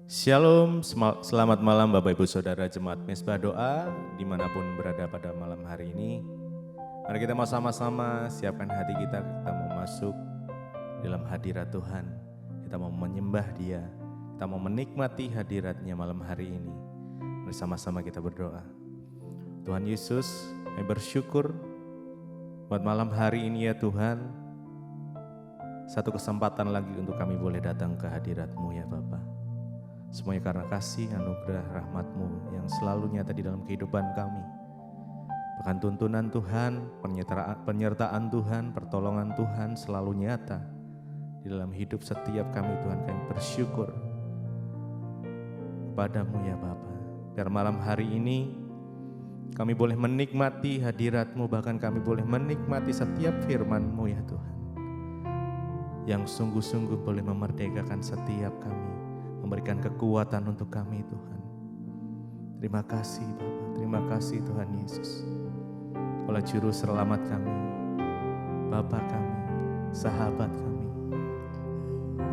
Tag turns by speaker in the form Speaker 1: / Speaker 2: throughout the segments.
Speaker 1: Shalom, selamat malam Bapak Ibu Saudara Jemaat Mezbah Doa dimanapun berada pada malam hari ini. Mari kita mau sama-sama siapkan hati kita mau masuk dalam hadirat Tuhan. Kita mau menyembah Dia, kita mau menikmati hadirat-Nya malam hari ini. Mari sama-sama kita berdoa. Tuhan Yesus, kami bersyukur buat malam hari ini ya Tuhan. Satu kesempatan lagi untuk kami boleh datang ke hadirat-Mu ya Bapa. Semuanya karena kasih, anugerah, rahmat-Mu yang selalu nyata di dalam kehidupan kami. Bahkan tuntunan Tuhan, penyertaan Tuhan, pertolongan Tuhan selalu nyata di dalam hidup setiap kami Tuhan. Kami bersyukur kepadamu ya Bapa. Biar malam hari ini kami boleh menikmati hadirat-Mu, bahkan kami boleh menikmati setiap firman-Mu ya Tuhan. Yang sungguh-sungguh boleh memerdekakan setiap kami. Memberikan kekuatan untuk kami Tuhan. Terima kasih Bapa, terima kasih Tuhan Yesus. Oleh Juru Selamat kami, Bapa kami, sahabat kami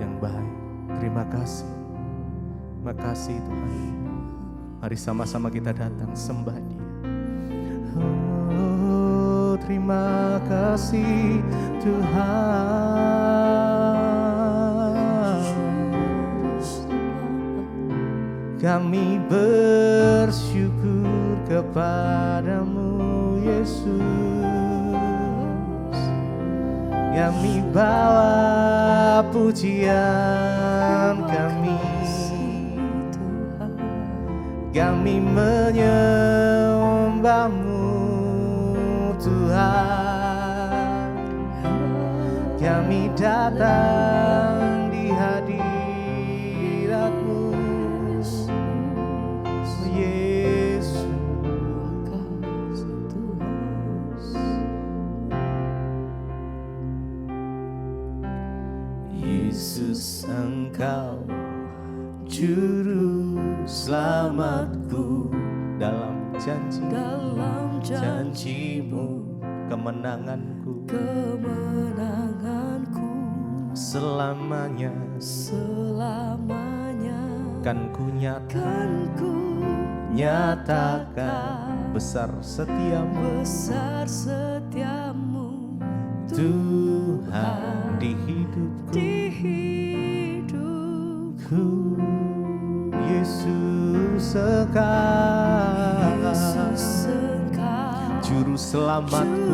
Speaker 1: yang baik. Terima kasih Tuhan. Mari sama-sama kita datang sembah Dia. Oh, terima kasih Tuhan. Kami bersyukur kepadamu Yesus. Kami bawa pujian kami. Kami menyembah-Mu Tuhan. Kami datang di hadirat-Mu Yesus, Engkau Juru Selamatku. Dalam janji-Mu kemenanganku selamanya kan ku nyatakan besar setiamu Tuhan di hidupku. Yesus Engkau Juru Selamatku.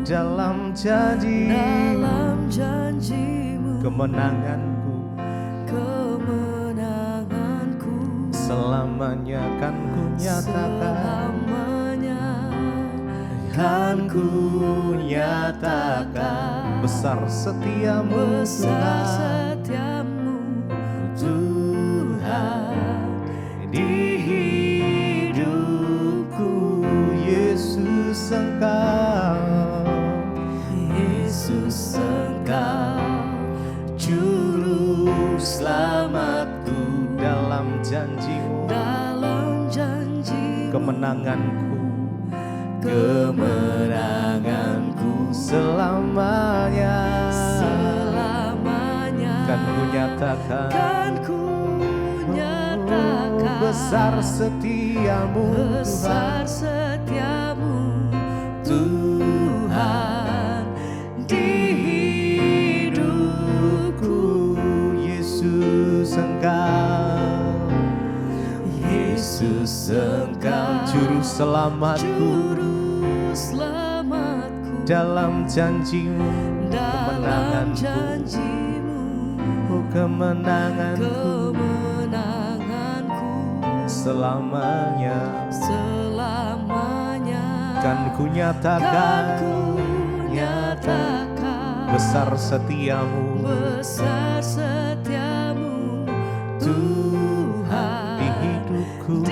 Speaker 1: Dalam janji-Mu kemenanganku selamanya kan ku nyatakan. Kan ku nyatakan besar setiamu Tuhan di hidupku. Yesus Engkau Juru Selamatku. Dalam janji-Mu kemenanganku selamanya kan ku nyatakan besar setiamu Tuhan di hidupku. Yesus Engkau Juru Selamatku. Dalam janji-Mu kemenanganku selamanya kan ku nyatakan besar setiamu Tuhan di hidupku.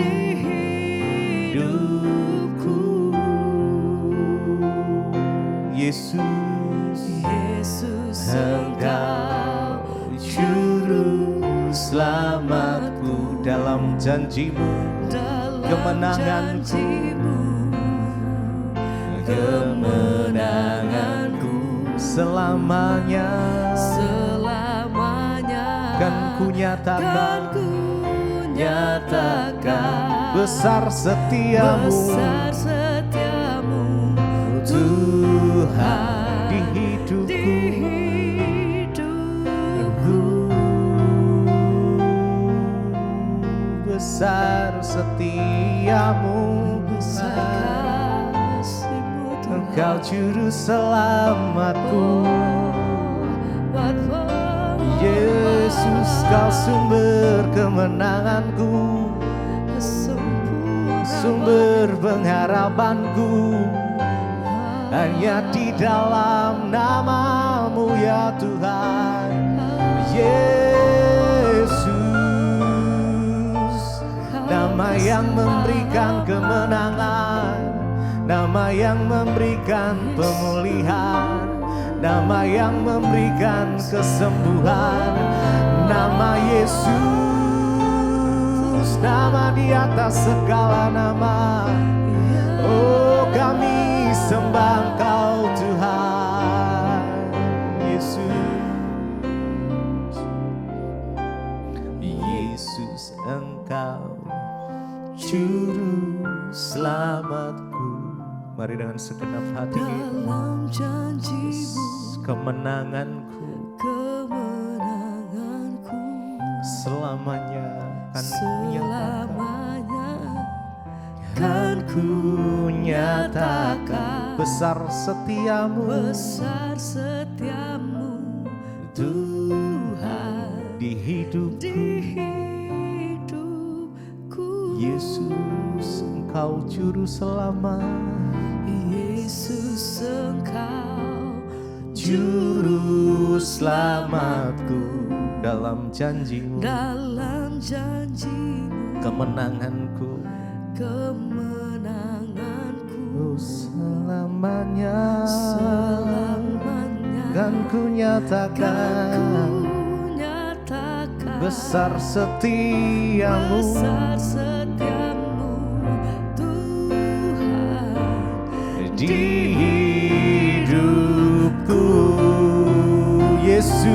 Speaker 1: Yesus Engkau Juru Selamatku. Dalam janji-Mu kemenanganku selamanya kan ku nyatakan, besar setiamu, Tuhan di hidupku. Besar setiamu, Engkau juru selamatku. Yesus, Kau sumber kemenanganku, sumber pengharapanku. Hanya di dalam nama-Mu ya Tuhan. Yesus, nama yang memberikan kemenangan, nama yang memberikan pemulihan, nama yang memberikan kesembuhan. Nama Yesus, nama di atas segala nama. Oh, kami sembah Engkau Tuhan Yesus. Yesus, Engkau juru selamatku. Mari dengan segenap hati
Speaker 2: dalam janji-Mu,
Speaker 1: kemenanganku selamanya kan ku nyatakan, besar setiamu, Tuhan di hidupku. Yesus, Engkau juru selamat.
Speaker 2: Yesus, Engkau
Speaker 1: juru selamatku. Dalam janji-Mu, kemenanganku selamanya kan ku nyatakan, besar setiamu, Tuhan di hidupku. Yesus,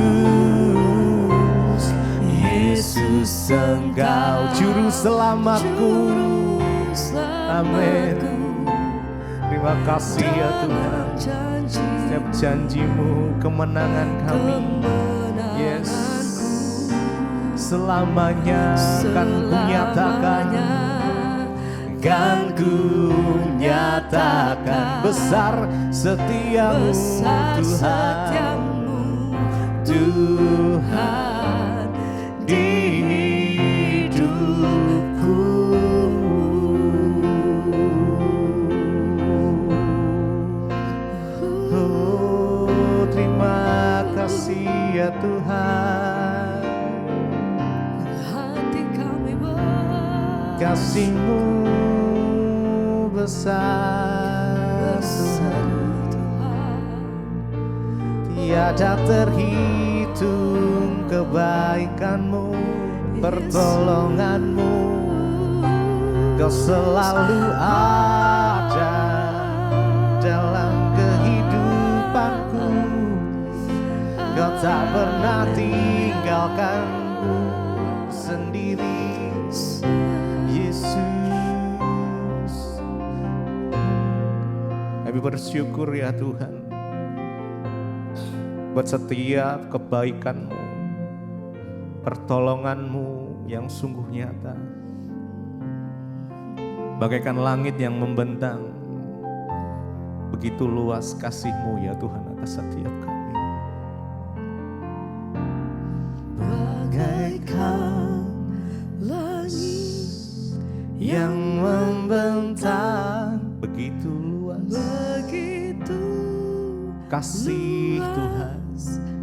Speaker 1: Yesus, Engkau juru selamatku. Amin. Terima kasih ya Tuhan. Setiap janji-Mu, kemenangan kami, yes, selamanya kan ku nyatakan, kan ku nyatakan, besar setiamu, Tuhan, Tuhan di hidupku. Oh, terima kasih ya Tuhan.
Speaker 2: hati kami
Speaker 1: Kasih-Mu besar,
Speaker 2: Tuhan.
Speaker 1: tiada terhitung kebaikan-Mu, pertolongan-Mu. Kau selalu ada dalam kehidupanku. Kau tak pernah tinggalkanku sendiri, Yesus. Kami bersyukur ya Tuhan buat setiap kebaikan-Mu, pertolongan-Mu yang sungguh nyata. Bagaikan langit yang membentang, begitu luas kasih-Mu ya Tuhan atas setiap kami.
Speaker 2: Bagaikan langit
Speaker 1: yang membentang, begitu luas kasih Tuhan,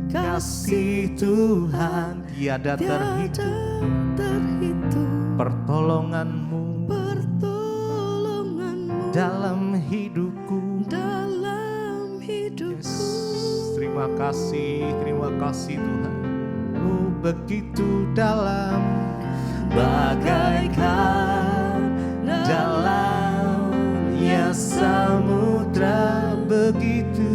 Speaker 1: kasih Tuhan tiada terhitung, pertolongan-Mu dalam hidupku. Yes. Terima kasih Tuhan. Oh, begitu dalam, bagaikan dalamnya samudra, begitu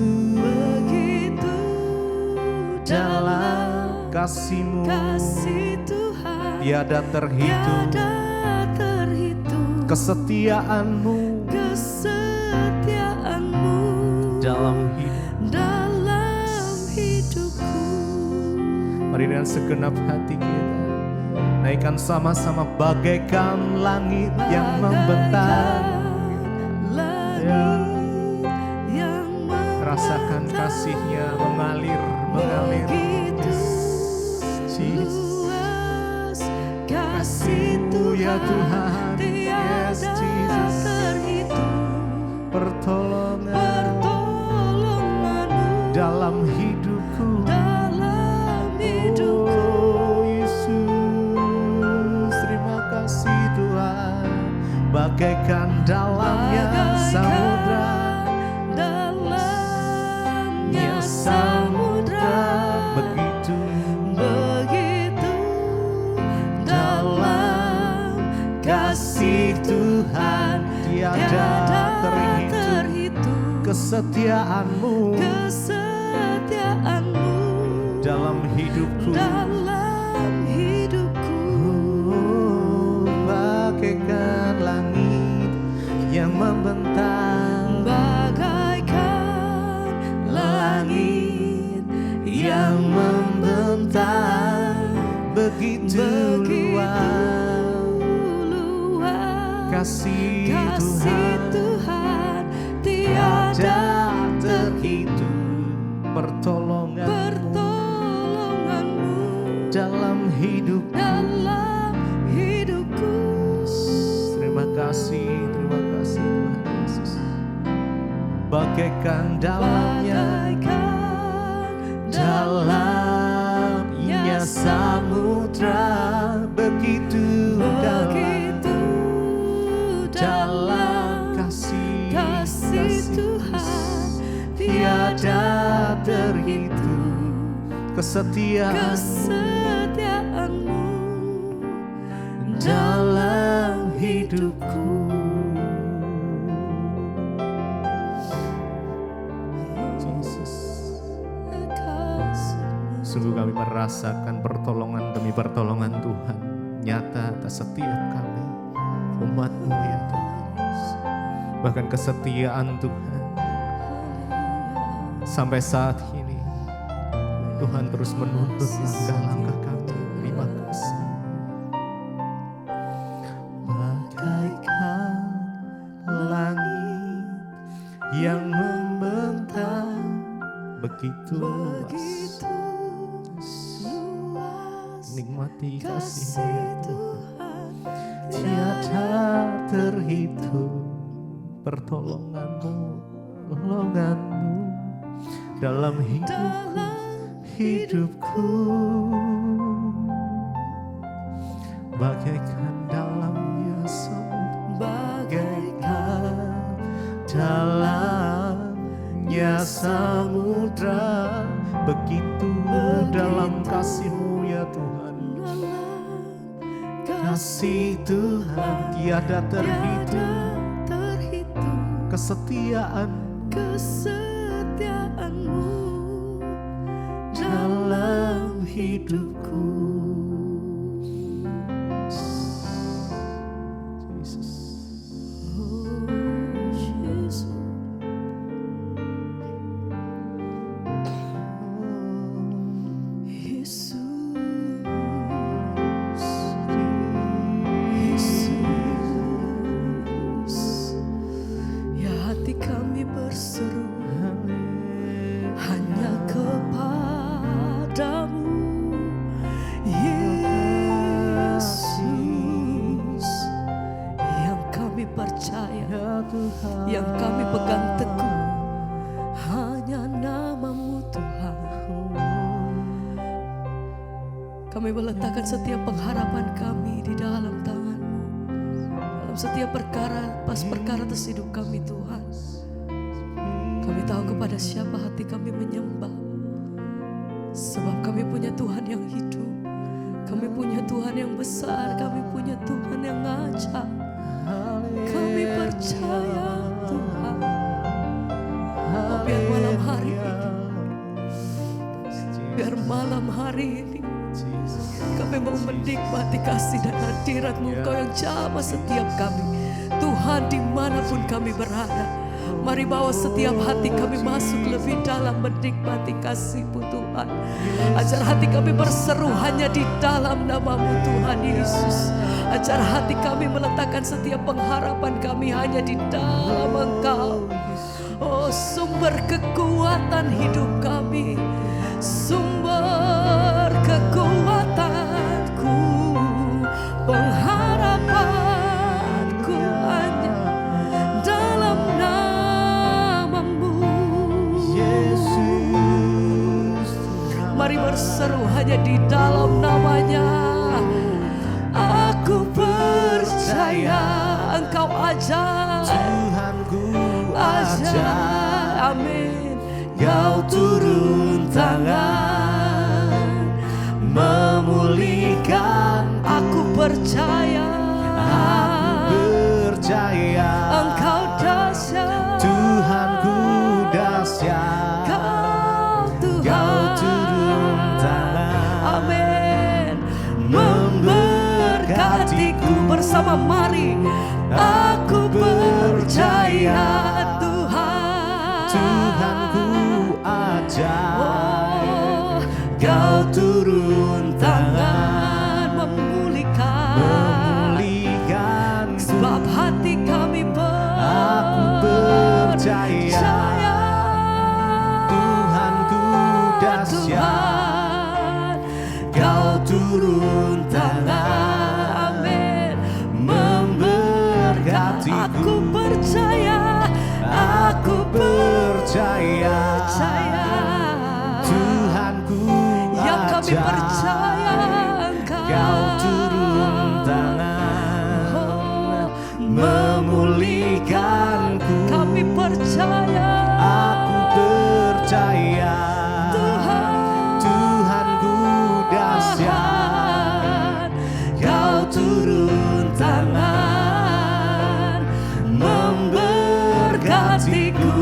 Speaker 1: dalam kasih-Mu
Speaker 2: kasih Tuhan
Speaker 1: tiada terhitung,
Speaker 2: tiada terhitung,
Speaker 1: kesetiaan-Mu
Speaker 2: kesetiaan-Mu
Speaker 1: dalam hidup.
Speaker 2: hidupku.
Speaker 1: Mari dengan segenap hati kita naikkan sama-sama bagaikan langit yang membentang. Ya, rasakan kasih-Nya mengalir, mengalir.
Speaker 2: Luas kasih-Mu
Speaker 1: ya Tuhan, yes
Speaker 2: tiada
Speaker 1: Jesus.
Speaker 2: terhitung,
Speaker 1: Pertolongan-Mu dalam hidupku.
Speaker 2: dalam hidupku.
Speaker 1: Oh Yesus, terima kasih Tuhan. Bagaikan dalamnya samudra,
Speaker 2: dalamnya samudra,
Speaker 1: begitu
Speaker 2: begitu dalam kasih Tuhan tiada terhitung,
Speaker 1: kesetiaan-Mu
Speaker 2: kesetiaan-Mu
Speaker 1: dalam hidupku.
Speaker 2: dalam hidupku.
Speaker 1: Oh, bagaikan langit yang membentang,
Speaker 2: Bagaikan langit yang membentang,
Speaker 1: begitu luas kasih Tuhan
Speaker 2: tiada
Speaker 1: terhitung. Pertolongan-Mu dalam hidupku.
Speaker 2: dalam hidupku.
Speaker 1: Terima kasih Tuhan Yesus. Bagaikan dalamnya dalamnya samudra, begitu dalam kasih
Speaker 2: Tuhan
Speaker 1: tiada terhitung, kesetiaan-Mu dalam hidupku. Jesus, sungguh kami merasakan pertolongan demi pertolongan Tuhan nyata atas setiap kami, umat-Mu ya Tuhan. Bahkan kesetiaan Tuhan sampai saat ini, Tuhan terus menuntun langkah-langkah kami. Terima kasih. Bagaikan langit yang membentang, begitu luas. Nikmati kasih-Mu ya Tuhan, tiada terhitung. Pertolongan-Mu dalam hidupku. Bagaikan dalamnya samudra, begitu dalam kasih-Mu ya Tuhan. Kasih Tuhan tiada terhitung, kesetiaan-Mu dalam hidupku. Jesus.
Speaker 2: Berseru hanya kepadamu, Yesus, yang kami percaya, yang kami pegang teguh, hanya nama-Mu Tuhan. Kami meletakkan setiap pengharapan kami di dalam tangan-Mu, dalam setiap perkara atas hidup kami Tuhan. Kami tahu kepada siapa hati kami menyembah, sebab kami punya Tuhan yang hidup, kami punya Tuhan yang besar, kami punya Tuhan yang ajaib. Kami percaya Tuhan. Oh, biar malam hari ini kami mau menikmati kasih dan hadirat-Mu, Engkau yang jamah setiap kami. Tuhan, dimanapun kami berada, mari bawa setiap hati kami masuk lebih dalam menikmati kasih-Mu Tuhan. Ajar hati kami berseru hanya di dalam nama-Mu Tuhan Yesus. Ajar hati kami meletakkan setiap pengharapan kami hanya di dalam Engkau. Oh, sumber kekuatan hidup kami, sumber kekuatanku, pengharapanku hanya dalam nama-Mu Yesus. Mari berseru hanya di dalam nama-Nya. Aku percaya Engkau ajar,
Speaker 1: Tuhanku
Speaker 2: ajar, amin. Kau turun tangan memulihkan. Aku percaya,
Speaker 1: percaya
Speaker 2: Engkau dahsyat,
Speaker 1: Tuhanku dahsyat.
Speaker 2: Kau Tuhan,
Speaker 1: Kau turun tangan,
Speaker 2: amin, memberkatiku. Bersama mari, aku percaya Tuhan,
Speaker 1: Tuhanku ajar.
Speaker 2: oh,
Speaker 1: Kau turun
Speaker 2: tangan memulihkan. Sebab hati kami
Speaker 1: Aku percaya Tuhanku dahsyat. Kau turun tangan,
Speaker 2: amin,
Speaker 1: memberkatiku.
Speaker 2: aku percaya, aku
Speaker 1: percaya Tuhanku
Speaker 2: yang kami
Speaker 1: ajar.
Speaker 2: percaya Engkau,
Speaker 1: Kau turun tangan,
Speaker 2: oh,
Speaker 1: memulihkanku.
Speaker 2: kami percaya,
Speaker 1: Aku percaya
Speaker 2: Tuhan,
Speaker 1: Tuhanku dahsyat. Kau turun tangan, memberkatiku.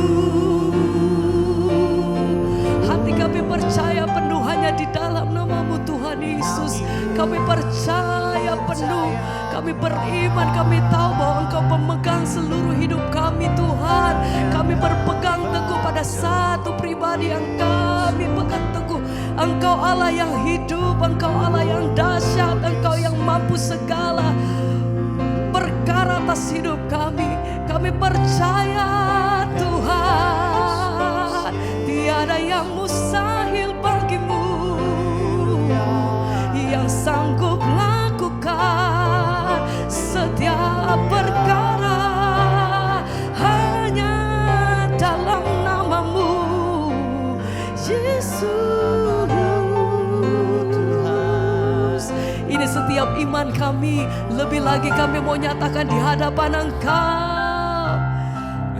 Speaker 2: hati kami percaya penuh hanya di dalam nama-Mu Tuhan Yesus. Kami percaya penuh, kami beriman, kami tahu bahwa Engkau pemegang seluruh hidup kami Tuhan. Kami berpegang teguh pada satu pribadi yang kami pegang teguh. Engkau Allah yang hidup, Engkau Allah yang dahsyat, Engkau yang mampu segala perkara atas hidup kami. Kami percaya Tuhan, tiada yang mustahil bagimu, yang sanggup lakukan setiap perkara hanya dalam nama-Mu Yesus. Ini setiap iman kami, lebih lagi kami mau nyatakan di hadapan Engkau.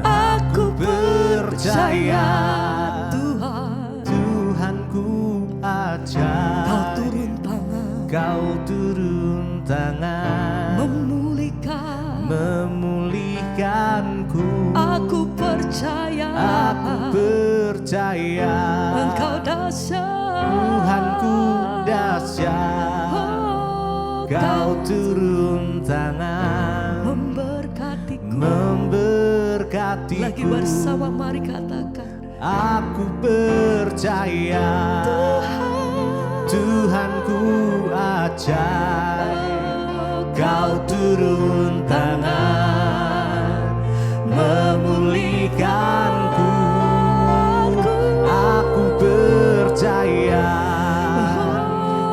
Speaker 2: Aku percaya Tuhan,
Speaker 1: Tuhanku ajar.
Speaker 2: Kau turun tangan,
Speaker 1: Kau turun tangan, memulihkanku.
Speaker 2: Aku percaya,
Speaker 1: Aku percaya
Speaker 2: Engkau dahsyat,
Speaker 1: Tuhanku dahsyat.
Speaker 2: oh,
Speaker 1: Kau turun tangan, memberkatiku.
Speaker 2: Lagi bersama mari katakan,
Speaker 1: Aku percaya Tuhanku ajar. Kau turun tangan, memulihkanku. Aku percaya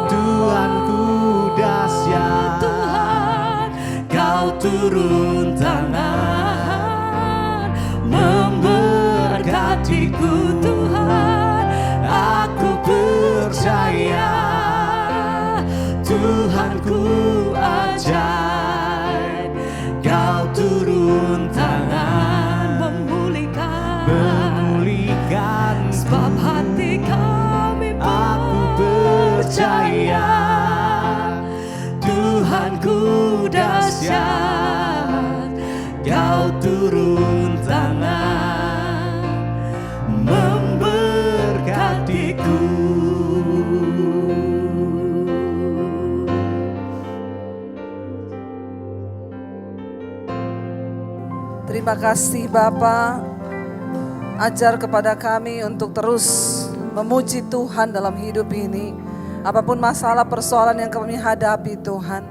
Speaker 1: Tuhanku dahsyat. Kau turun tangan, memberkatiku. Tuhan, aku percaya Tuhanku ajaib. Kau turun tangan, memulihkan.
Speaker 2: sebab hati kami
Speaker 1: Aku percaya Tuhanku dahsyat. Kau turun tangan,
Speaker 3: Terima kasih Bapa, ajar kepada kami untuk terus memuji Tuhan dalam hidup ini. Apapun masalah persoalan yang kami hadapi Tuhan,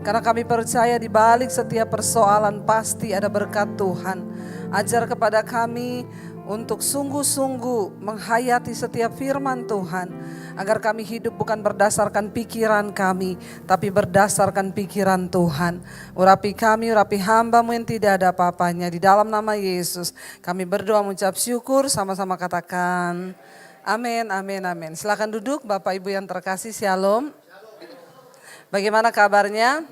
Speaker 3: karena kami percaya di balik setiap persoalan pasti ada berkat Tuhan. Ajar kepada kami untuk sungguh-sungguh menghayati setiap firman Tuhan, agar kami hidup bukan berdasarkan pikiran kami, tapi berdasarkan pikiran Tuhan. Urapi kami, urapi hamba-Mu yang tidak ada apa-apanya. Di dalam nama Yesus kami berdoa mengucap syukur, sama-sama katakan amin, amin, amin. Silakan duduk Bapak Ibu yang terkasih, shalom. Bagaimana kabarnya?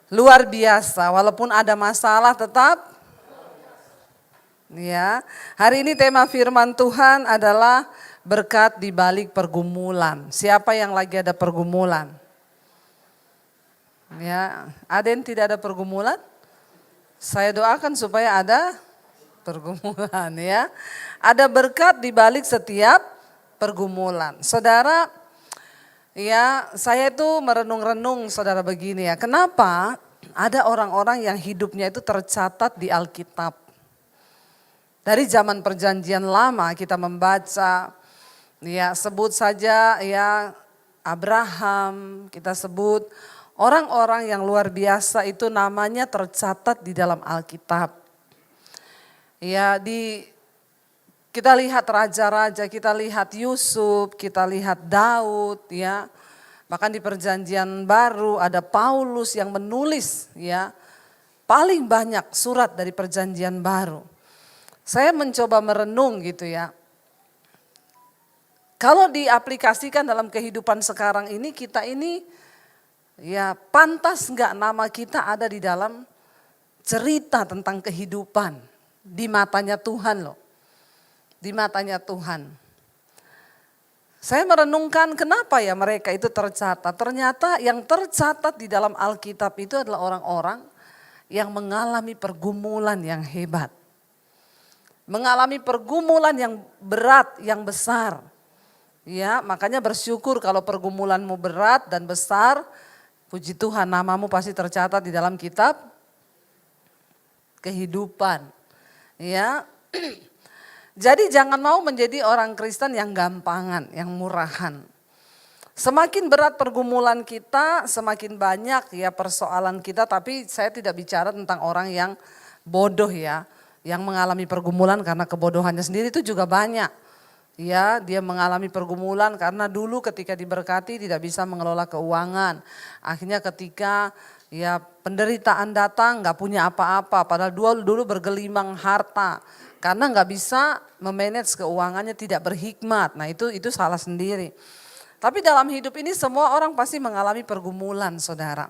Speaker 3: Luar biasa, walaupun ada masalah tetap. Ya, hari ini tema firman Tuhan adalah berkat di balik pergumulan. Siapa yang lagi ada pergumulan? Ya, ada yang tidak ada pergumulan? Saya doakan supaya ada pergumulan ya. Ada berkat di balik setiap pergumulan. Saudara, ya saya itu merenung-renung saudara begini ya. Kenapa ada orang-orang yang hidupnya itu tercatat di Alkitab? Dari zaman perjanjian lama kita membaca, ya sebut saja ya Abraham, kita sebut orang-orang yang luar biasa itu namanya tercatat di dalam Alkitab. Ya kita lihat raja-raja, kita lihat Yusuf, kita lihat Daud ya. Bahkan di perjanjian baru ada Paulus yang menulis ya paling banyak surat dari perjanjian baru. Saya mencoba merenung gitu ya. Kalau diaplikasikan dalam kehidupan sekarang ini, kita ini ya pantas enggak nama kita ada di dalam cerita tentang kehidupan di matanya Tuhan loh. Di matanya Tuhan. Saya merenungkan kenapa ya mereka itu tercatat. Ternyata yang tercatat di dalam Alkitab itu adalah orang-orang yang mengalami pergumulan yang hebat. Mengalami pergumulan yang berat, yang besar. Ya, makanya bersyukur kalau pergumulanmu berat dan besar. Puji Tuhan, namamu pasti tercatat di dalam kitab kehidupan. Ya. Jadi jangan mau menjadi orang Kristen yang gampangan, yang murahan. Semakin berat pergumulan kita, semakin banyak ya persoalan kita, tapi saya tidak bicara tentang orang yang bodoh ya. Yang mengalami pergumulan karena kebodohannya sendiri itu juga banyak. Ya, dia mengalami pergumulan karena dulu ketika diberkati tidak bisa mengelola keuangan. Akhirnya ketika ya penderitaan datang nggak punya apa-apa, padahal dulu bergelimang harta. Karena nggak bisa memanage keuangannya, tidak berhikmat. Nah itu salah sendiri. Tapi dalam hidup ini semua orang pasti mengalami pergumulan saudara.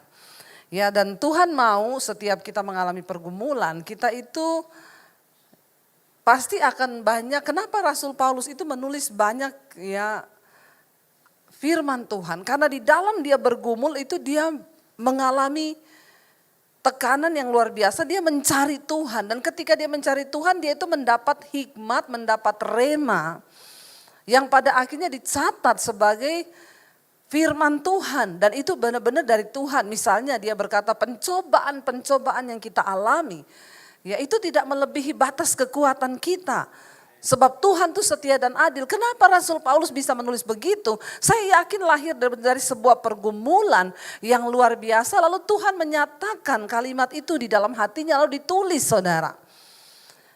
Speaker 3: Ya dan Tuhan mau setiap kita mengalami pergumulan kita itu pasti akan banyak. Kenapa Rasul Paulus itu menulis banyak ya firman Tuhan? Karena di dalam dia bergumul itu dia mengalami tekanan yang luar biasa. Dia mencari Tuhan dan ketika dia mencari Tuhan dia itu mendapat hikmat, mendapat rema yang pada akhirnya dicatat sebagai firman Tuhan dan itu benar-benar dari Tuhan. Misalnya dia berkata pencobaan-pencobaan yang kita alami. Ya itu tidak melebihi batas kekuatan kita. Sebab Tuhan itu setia dan adil. Kenapa Rasul Paulus bisa menulis begitu? Saya yakin lahir dari sebuah pergumulan yang luar biasa. Lalu Tuhan menyatakan kalimat itu di dalam hatinya lalu ditulis saudara.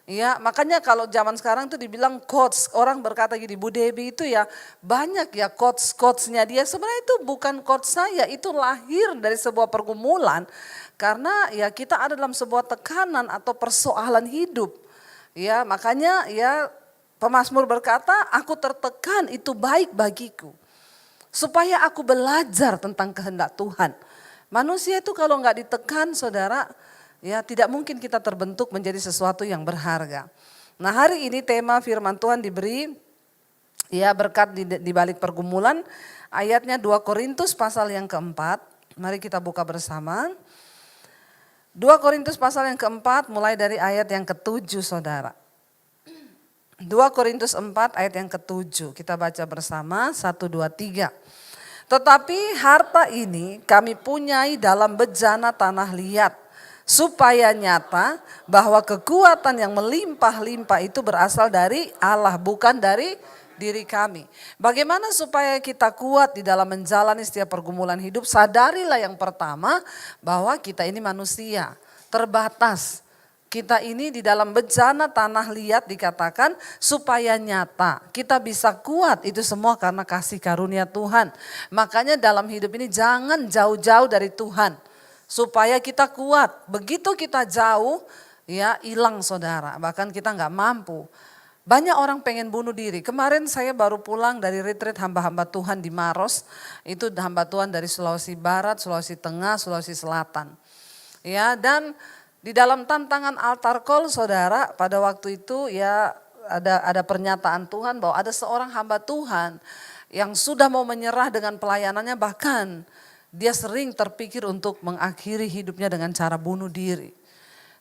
Speaker 3: Ya makanya kalau zaman sekarang itu dibilang quotes. Orang berkata gini, Bu Debbie itu ya banyak ya quotes-quotesnya dia. Sebenarnya itu bukan quotes saya, itu lahir dari sebuah pergumulan. Karena ya kita ada dalam sebuah tekanan atau persoalan hidup. Ya makanya ya pemazmur berkata aku tertekan itu baik bagiku. Supaya aku belajar tentang kehendak Tuhan. Manusia itu kalau nggak ditekan saudara ya tidak mungkin kita terbentuk menjadi sesuatu yang berharga. Nah hari ini tema firman Tuhan diberi ya berkat di balik pergumulan. Ayatnya 2 Korintus pasal yang keempat. Mari kita buka bersama. 2 Korintus pasal yang keempat mulai dari ayat yang ke-7 saudara. 2 Korintus 4 ayat yang ke-7 kita baca bersama 1, 2, 3. Tetapi harta ini kami punyai dalam bejana tanah liat supaya nyata bahwa kekuatan yang melimpah-limpah itu berasal dari Allah, bukan dari diri kami. Bagaimana supaya kita kuat di dalam menjalani setiap pergumulan hidup? Sadarilah yang pertama bahwa kita ini manusia, terbatas. Kita ini di dalam bejana tanah liat dikatakan supaya nyata. Kita bisa kuat itu semua karena kasih karunia Tuhan. Makanya dalam hidup ini jangan jauh-jauh dari Tuhan. Supaya kita kuat. Begitu kita jauh ya hilang saudara. Bahkan kita nggak mampu. Banyak orang pengen bunuh diri. Kemarin saya baru pulang dari retreat hamba-hamba Tuhan di Maros. Itu hamba Tuhan dari Sulawesi Barat, Sulawesi Tengah, Sulawesi Selatan. Ya, dan di dalam tantangan altar call saudara, pada waktu itu ya ada pernyataan Tuhan bahwa ada seorang hamba Tuhan yang sudah mau menyerah dengan pelayanannya, bahkan dia sering terpikir untuk mengakhiri hidupnya dengan cara bunuh diri.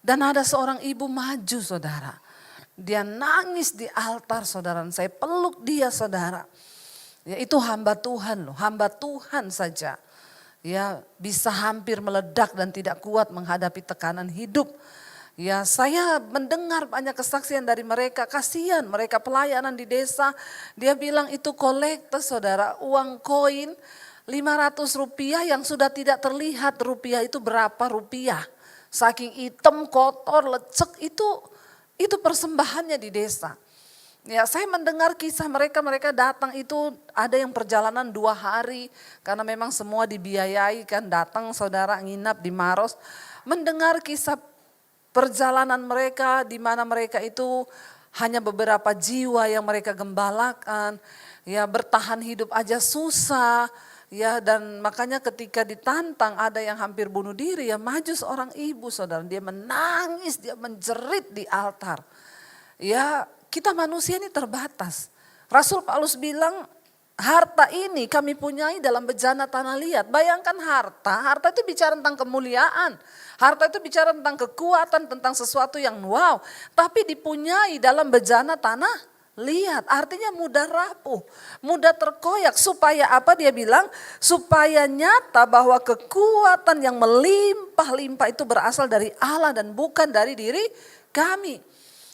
Speaker 3: Dan ada seorang ibu maju saudara, dia nangis di altar saudara, saya peluk dia saudara. Ya itu hamba Tuhan loh, hamba Tuhan saja. Ya bisa hampir meledak dan tidak kuat menghadapi tekanan hidup. Ya saya mendengar banyak kesaksian dari mereka, kasihan mereka pelayanan di desa. Dia bilang itu kolektor saudara, uang koin 500 rupiah yang sudah tidak terlihat rupiah itu berapa rupiah. Saking hitam, kotor, lecek itu persembahannya di desa. Ya saya mendengar kisah mereka datang itu ada yang perjalanan 2 hari karena memang semua dibiayai kan, datang saudara nginap di Maros. Mendengar kisah perjalanan mereka di mana mereka itu hanya beberapa jiwa yang mereka gembalakan, ya bertahan hidup aja susah. Ya dan makanya ketika ditantang ada yang hampir bunuh diri, ya maju seorang ibu saudara, dia menangis, dia menjerit di altar. Ya kita manusia ini terbatas. Rasul Paulus bilang harta ini kami punyai dalam bejana tanah liat. Bayangkan harta itu bicara tentang kemuliaan. Harta itu bicara tentang kekuatan, tentang sesuatu yang wow. Tapi dipunyai dalam bejana tanah liat, artinya mudah rapuh, mudah terkoyak. Supaya apa dia bilang? Supaya nyata bahwa kekuatan yang melimpah-limpah itu berasal dari Allah dan bukan dari diri kami.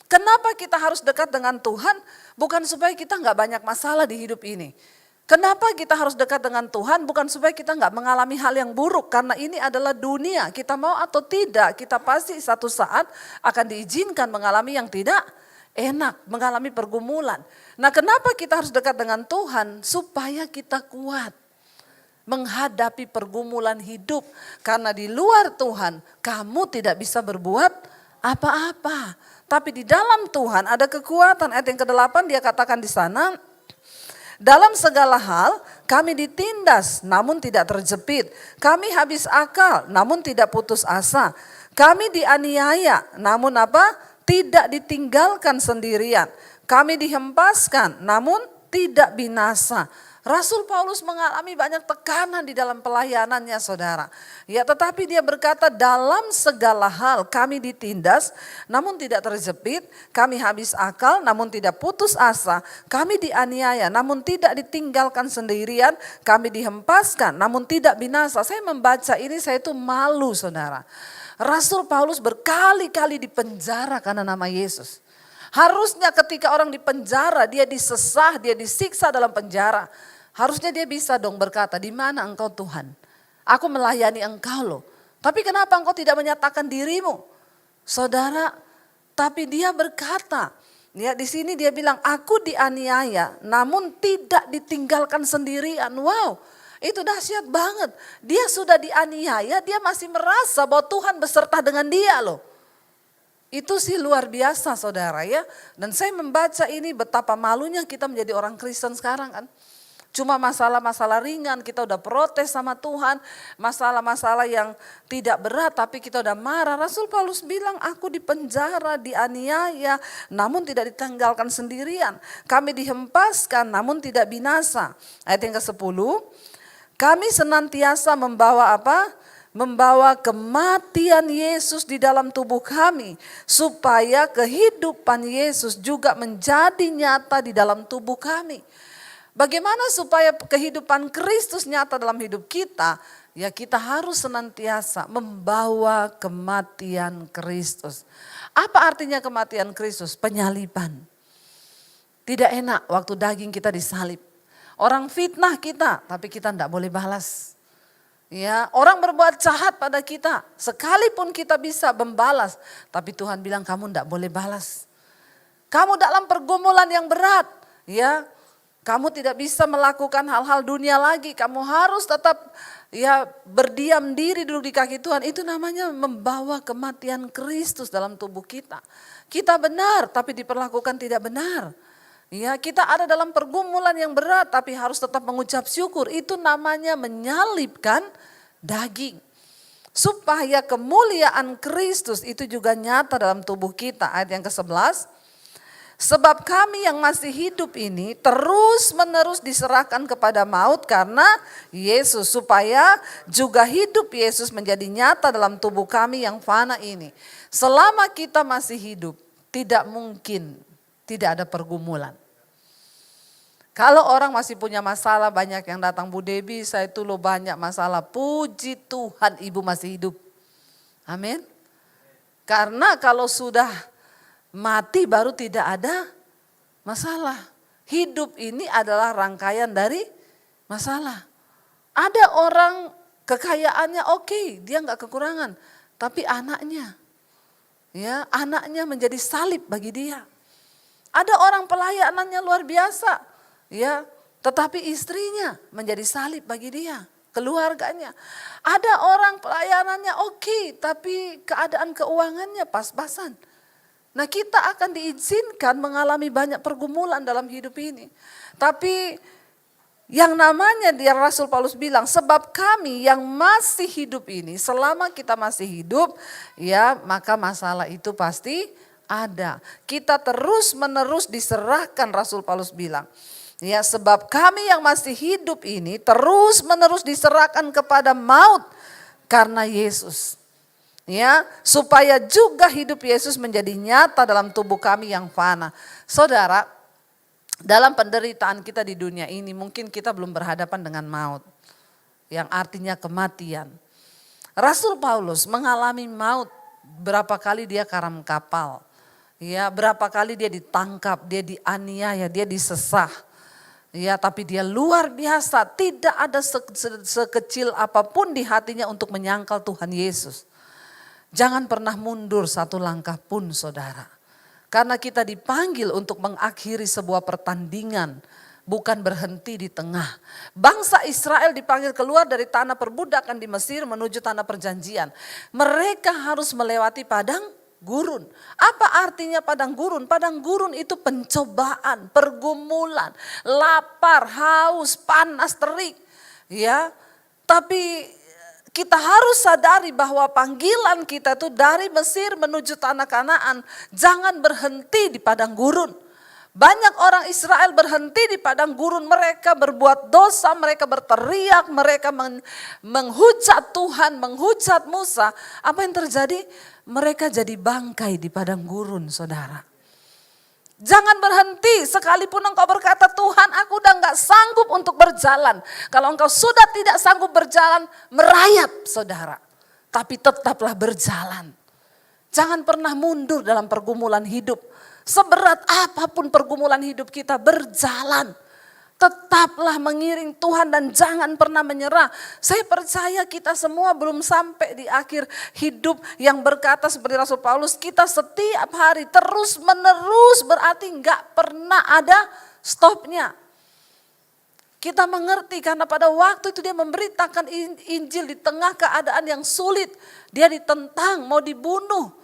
Speaker 3: Kenapa kita harus dekat dengan Tuhan? Bukan supaya kita nggak banyak masalah di hidup ini. Kenapa kita harus dekat dengan Tuhan? Bukan supaya kita nggak mengalami hal yang buruk. Karena ini adalah dunia, kita mau atau tidak, kita pasti satu saat akan diizinkan mengalami yang tidak enak, mengalami pergumulan. Nah kenapa kita harus dekat dengan Tuhan? Supaya kita kuat menghadapi pergumulan hidup. Karena di luar Tuhan kamu tidak bisa berbuat apa-apa. Tapi di dalam Tuhan ada kekuatan. Ayat yang ke-8 dia katakan di sana, dalam segala hal kami ditindas namun tidak terjepit. Kami habis akal namun tidak putus asa. Kami dianiaya namun apa? Tidak ditinggalkan sendirian. Kami dihempaskan namun tidak binasa. Rasul Paulus mengalami banyak tekanan di dalam pelayanannya saudara. Ya tetapi dia berkata dalam segala hal kami ditindas namun tidak terjepit. Kami habis akal namun tidak putus asa. Kami dianiaya namun tidak ditinggalkan sendirian. Kami dihempaskan namun tidak binasa. Saya membaca ini saya itu malu saudara. Rasul Paulus berkali-kali dipenjara karena nama Yesus. Harusnya ketika orang dipenjara dia disesah, dia disiksa dalam penjara. Harusnya dia bisa dong berkata, di mana engkau Tuhan? Aku melayani engkau loh. Tapi kenapa engkau tidak menyatakan dirimu? Saudara, tapi dia berkata, ya di sini dia bilang, aku dianiaya namun tidak ditinggalkan sendirian. Wow, itu dahsyat banget. Dia sudah dianiaya, dia masih merasa bahwa Tuhan beserta dengan dia loh. Itu sih luar biasa saudara ya. Dan saya membaca ini betapa malunya kita menjadi orang Kristen sekarang kan. Cuma masalah-masalah ringan kita udah protes sama Tuhan. Masalah-masalah yang tidak berat tapi kita udah marah. Rasul Paulus bilang aku dipenjara, dianiaya namun tidak ditinggalkan sendirian. Kami dihempaskan namun tidak binasa. Ayat yang ke-10. Kami senantiasa membawa apa? Membawa kematian Yesus di dalam tubuh kami. Supaya kehidupan Yesus juga menjadi nyata di dalam tubuh kami. Bagaimana supaya kehidupan Kristus nyata dalam hidup kita? Ya kita harus senantiasa membawa kematian Kristus. Apa artinya kematian Kristus? Penyaliban. Tidak enak waktu daging kita disalib. Orang fitnah kita, tapi kita tidak boleh balas. Ya, orang berbuat jahat pada kita, sekalipun kita bisa membalas, tapi Tuhan bilang kamu tidak boleh balas. Kamu dalam pergumulan yang berat, ya, kamu tidak bisa melakukan hal-hal dunia lagi. Kamu harus tetap ya berdiam diri duduk di kaki Tuhan. Itu namanya membawa kematian Kristus dalam tubuh kita. Kita benar, tapi diperlakukan tidak benar. Ya, kita ada dalam pergumulan yang berat tapi harus tetap mengucap syukur. Itu namanya menyalibkan daging. Supaya kemuliaan Kristus itu juga nyata dalam tubuh kita. Ayat yang ke-11. Sebab kami yang masih hidup ini terus menerus diserahkan kepada maut karena Yesus. Supaya juga hidup Yesus menjadi nyata dalam tubuh kami yang fana ini. Selama kita masih hidup tidak mungkin tidak ada pergumulan. Kalau orang masih punya masalah, banyak yang datang, Bu Debbie saya itu loh banyak masalah. Puji Tuhan ibu masih hidup. Amin. Karena kalau sudah mati baru tidak ada masalah. Hidup ini adalah rangkaian dari masalah. Ada orang kekayaannya oke, dia nggak kekurangan. Tapi anaknya, ya anaknya menjadi salib bagi dia. Ada orang pelayanannya luar biasa, ya, tetapi istrinya menjadi salib bagi dia, keluarganya. Ada orang pelayanannya oke, tapi keadaan keuangannya pas-pasan. Nah, kita akan diizinkan mengalami banyak pergumulan dalam hidup ini. Tapi yang namanya dia Rasul Paulus bilang, sebab kami yang masih hidup ini, selama kita masih hidup, ya maka masalah itu pasti ada. Kita terus menerus diserahkan, Rasul Paulus bilang. Ya, sebab kami yang masih hidup ini terus menerus diserahkan kepada maut karena Yesus. Ya, supaya juga hidup Yesus menjadi nyata dalam tubuh kami yang fana. Saudara, dalam penderitaan kita di dunia ini mungkin kita belum berhadapan dengan maut. Yang artinya kematian. Rasul Paulus mengalami maut, berapa kali dia karam kapal. Ya, berapa kali dia ditangkap, dia dianiaya, dia disesah. Ya, tapi dia luar biasa, tidak ada sekecil apapun di hatinya untuk menyangkal Tuhan Yesus. Jangan pernah mundur satu langkah pun, saudara. Karena kita dipanggil untuk mengakhiri sebuah pertandingan, bukan berhenti di tengah. Bangsa Israel dipanggil keluar dari tanah perbudakan di Mesir menuju tanah perjanjian. Mereka harus melewati padang gurun. Apa artinya padang gurun? Padang gurun itu pencobaan, pergumulan, lapar, haus, panas, terik. Ya, tapi kita harus sadari bahwa panggilan kita itu dari Mesir menuju tanah Kanaan. Jangan berhenti di padang gurun. Banyak orang Israel berhenti di padang gurun, mereka berbuat dosa, mereka berteriak, mereka menghujat Tuhan, menghujat Musa. Apa yang terjadi? Mereka jadi bangkai di padang gurun, saudara. Jangan berhenti, sekalipun engkau berkata, Tuhan aku udah gak sanggup untuk berjalan. Kalau engkau sudah tidak sanggup berjalan, merayap saudara. Tapi tetaplah berjalan. Jangan pernah mundur dalam pergumulan hidup. Seberat apapun pergumulan hidup kita, berjalan. Tetaplah mengiring Tuhan dan jangan pernah menyerah. Saya percaya kita semua belum sampai di akhir hidup yang berkata seperti Rasul Paulus, kita setiap hari terus menerus, berarti gak pernah ada stopnya. Kita mengerti karena pada waktu itu dia memberitakan Injil di tengah keadaan yang sulit. Dia ditentang, mau dibunuh.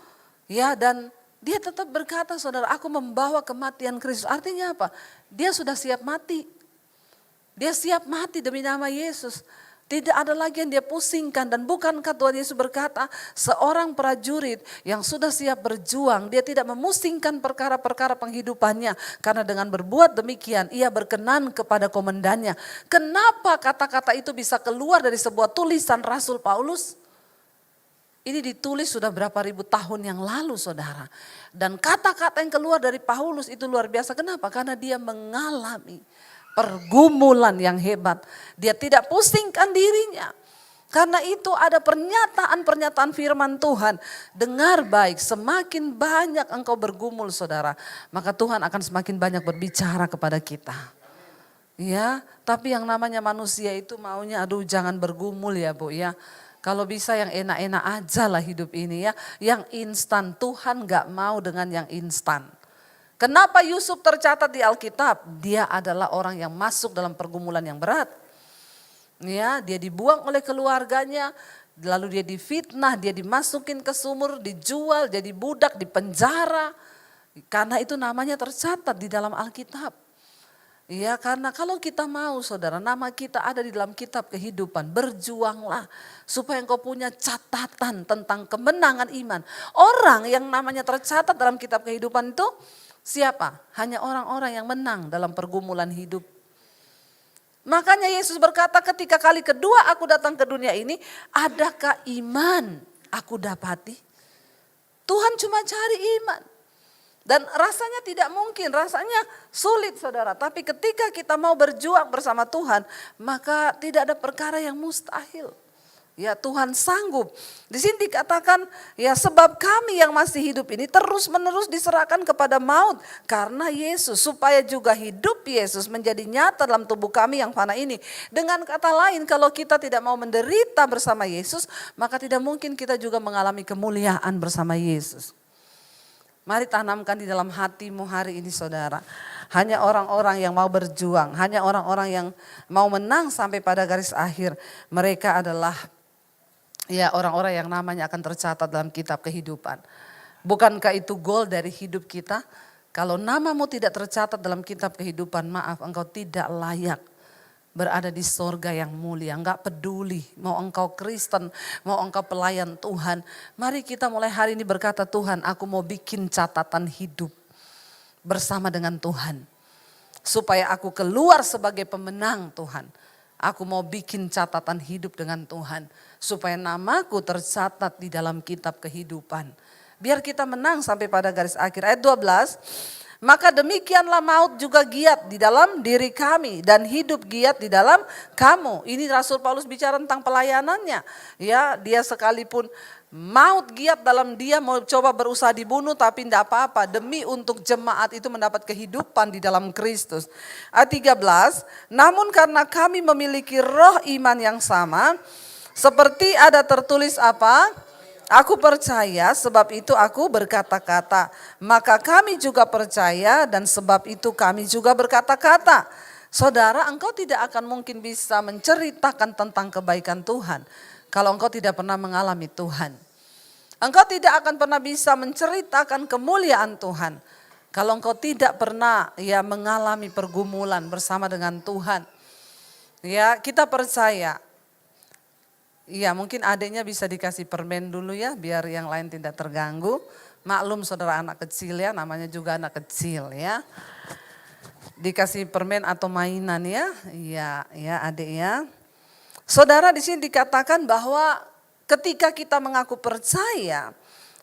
Speaker 3: Ya, dan dia tetap berkata, saudara, aku membawa kematian Kristus. Artinya apa? Dia sudah siap mati. Dia siap mati demi nama Yesus. Tidak ada lagi yang dia pusingkan. Dan bukankah Tuhan Yesus berkata, seorang prajurit yang sudah siap berjuang, dia tidak memusingkan perkara-perkara penghidupannya. Karena dengan berbuat demikian, ia berkenan kepada komandannya. Kenapa kata-kata itu bisa keluar dari sebuah tulisan Rasul Paulus? Ini ditulis sudah berapa ribu tahun yang lalu, saudara. Dan kata-kata yang keluar dari Paulus itu luar biasa. Kenapa? Karena dia mengalami pergumulan yang hebat. Dia tidak pusingkan dirinya. Karena itu ada pernyataan-pernyataan firman Tuhan. Dengar baik, semakin banyak engkau bergumul saudara, maka Tuhan akan semakin banyak berbicara kepada kita. Ya, tapi yang namanya manusia itu maunya aduh jangan bergumul ya Bu ya. Kalau bisa yang enak-enak aja lah hidup ini ya. Yang instan, Tuhan gak mau dengan yang instan. Kenapa Yusuf tercatat di Alkitab? Dia adalah orang yang masuk dalam pergumulan yang berat. Ya, dia dibuang oleh keluarganya, lalu dia difitnah, dia dimasukin ke sumur, dijual, jadi budak, di penjara. Karena itu namanya tercatat di dalam Alkitab. Ya, karena kalau kita mau saudara, nama kita ada di dalam kitab kehidupan, berjuanglah supaya engkau punya catatan tentang kemenangan iman. Orang yang namanya tercatat dalam kitab kehidupan itu siapa? Hanya orang-orang yang menang dalam pergumulan hidup. Makanya Yesus berkata ketika kali kedua aku datang ke dunia ini, adakah iman aku dapati? Tuhan cuma cari iman. Dan rasanya tidak mungkin, rasanya sulit saudara. Tapi ketika kita mau berjuang bersama Tuhan, maka tidak ada perkara yang mustahil. Ya Tuhan sanggup. Di sini dikatakan ya sebab kami yang masih hidup ini terus menerus diserahkan kepada maut. Karena Yesus, supaya juga hidup Yesus menjadi nyata dalam tubuh kami yang fana ini. Dengan kata lain kalau kita tidak mau menderita bersama Yesus, maka tidak mungkin kita juga mengalami kemuliaan bersama Yesus. Mari tanamkan di dalam hatimu hari ini saudara. Hanya orang-orang yang mau berjuang, hanya orang-orang yang mau menang sampai pada garis akhir. Mereka adalah ya orang-orang yang namanya akan tercatat dalam kitab kehidupan. Bukankah itu goal dari hidup kita? Kalau namamu tidak tercatat dalam kitab kehidupan, maaf engkau tidak layak berada di sorga yang mulia. Enggak peduli mau engkau Kristen, mau engkau pelayan Tuhan. Mari kita mulai hari ini berkata, Tuhan aku mau bikin catatan hidup bersama dengan Tuhan. Supaya aku keluar sebagai pemenang Tuhan. Aku mau bikin catatan hidup dengan Tuhan. Supaya namaku tercatat di dalam kitab kehidupan. Biar kita menang sampai pada garis akhir. Ayat 12. Maka demikianlah maut juga giat di dalam diri kami. Dan hidup giat di dalam kamu. Ini Rasul Paulus bicara tentang pelayanannya. Ya, dia sekalipun maut giat dalam dia, mau coba berusaha dibunuh tapi tidak apa-apa. Demi untuk jemaat itu mendapat kehidupan di dalam Kristus. Ayat 13. Namun karena kami memiliki roh iman yang sama. Seperti ada tertulis apa? Aku percaya sebab itu aku berkata-kata. Maka kami juga percaya dan sebab itu kami juga berkata-kata. Saudara, engkau tidak akan mungkin bisa menceritakan tentang kebaikan Tuhan kalau engkau tidak pernah mengalami Tuhan. Engkau tidak akan pernah bisa menceritakan kemuliaan Tuhan kalau engkau tidak pernah ya mengalami pergumulan bersama dengan Tuhan. Ya, kita percaya. Iya, mungkin adiknya bisa dikasih permen dulu ya, biar yang lain tidak terganggu. Maklum saudara anak kecil ya, namanya juga anak kecil ya. Dikasih permen atau mainan ya, iya ya adik ya. Saudara di sini dikatakan bahwa ketika kita mengaku percaya,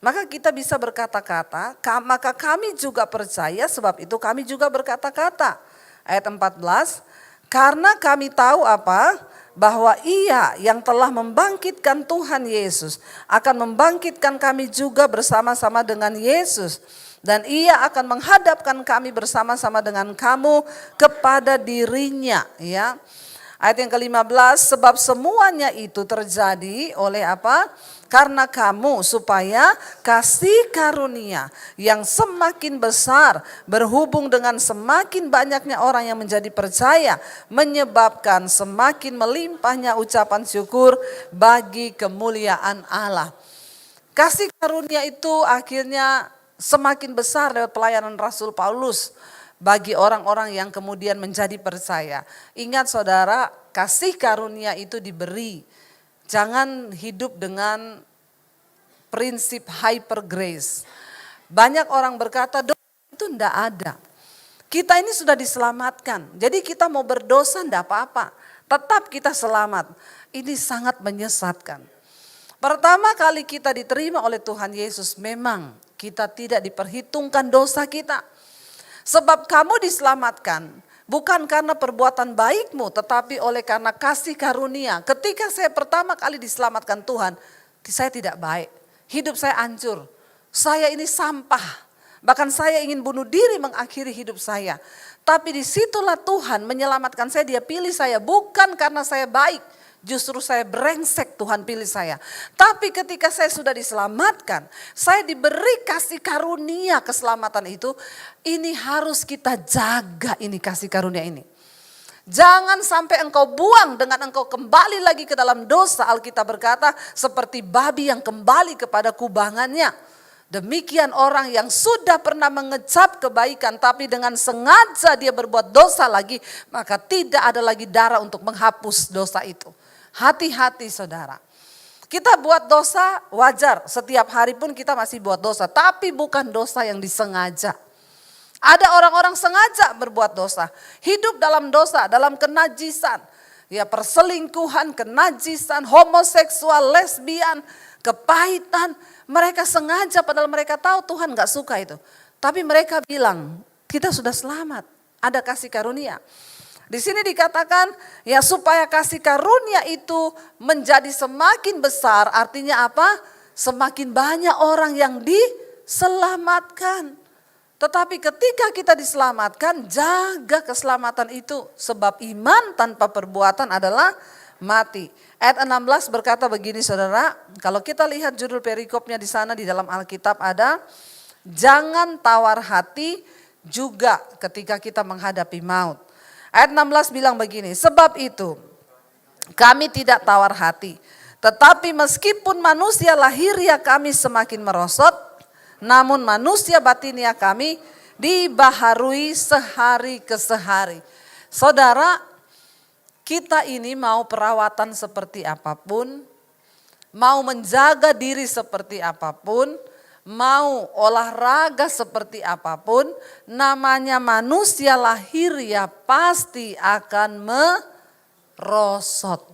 Speaker 3: maka kita bisa berkata-kata, maka kami juga percaya sebab itu kami juga berkata-kata. Ayat 14, karena kami tahu apa? Bahwa ia yang telah membangkitkan Tuhan Yesus akan membangkitkan kami juga bersama-sama dengan Yesus. Dan ia akan menghadapkan kami bersama-sama dengan kamu kepada dirinya. Ya. Ayat yang ke-15, sebab semuanya itu terjadi oleh apa? Karena kamu, supaya kasih karunia yang semakin besar berhubung dengan semakin banyaknya orang yang menjadi percaya, menyebabkan semakin melimpahnya ucapan syukur bagi kemuliaan Allah. Kasih karunia itu akhirnya semakin besar lewat pelayanan Rasul Paulus bagi orang-orang yang kemudian menjadi percaya. Ingat saudara, kasih karunia itu diberi. Jangan hidup dengan prinsip hyper grace. Banyak orang berkata dosa itu tidak ada. Kita ini sudah diselamatkan. Jadi kita mau berdosa tidak apa-apa. Tetap kita selamat. Ini sangat menyesatkan. Pertama kali kita diterima oleh Tuhan Yesus, memang kita tidak diperhitungkan dosa kita. Sebab kamu diselamatkan Bukan karena perbuatan baikmu, tetapi oleh karena kasih karunia. Ketika saya pertama kali diselamatkan Tuhan, saya tidak baik. Hidup saya hancur. Saya ini sampah. Bahkan saya ingin bunuh diri mengakhiri hidup saya. Tapi disitulah Tuhan menyelamatkan saya, dia pilih saya. Bukan karena saya baik, justru saya brengsek Tuhan pilih saya. Tapi ketika saya sudah diselamatkan, saya diberi kasih karunia keselamatan itu. Ini harus kita jaga ini kasih karunia ini. Jangan sampai engkau buang dengan engkau kembali lagi ke dalam dosa. Alkitab berkata seperti babi yang kembali kepada kubangannya. Demikian orang yang sudah pernah mengecap kebaikan tapi dengan sengaja dia berbuat dosa lagi, maka tidak ada lagi darah untuk menghapus dosa itu. Hati-hati saudara. Kita buat dosa wajar, setiap hari pun kita masih buat dosa, tapi bukan dosa yang disengaja. Ada orang-orang sengaja berbuat dosa, hidup dalam dosa, dalam kenajisan. Ya, perselingkuhan, kenajisan, homoseksual, lesbian, kepahitan. Mereka sengaja padahal mereka tahu Tuhan gak suka itu. Tapi mereka bilang kita sudah selamat, ada kasih karunia. Di sini dikatakan ya supaya kasih karunia itu menjadi semakin besar, artinya apa? Semakin banyak orang yang diselamatkan. Tetapi ketika kita diselamatkan, jaga keselamatan itu. Sebab iman tanpa perbuatan adalah mati. Ayat 16 berkata begini saudara, kalau kita lihat judul perikopnya di sana di dalam Alkitab ada, jangan tawar hati juga ketika kita menghadapi maut. Ayat 16 bilang begini, sebab itu kami tidak tawar hati. Tetapi meskipun manusia lahiriah kami semakin merosot, namun manusia batinia kami dibaharui sehari ke sehari. Saudara, kita ini mau perawatan seperti apapun, mau menjaga diri seperti apapun, mau olahraga seperti apapun, namanya manusia lahiriah pasti akan merosot.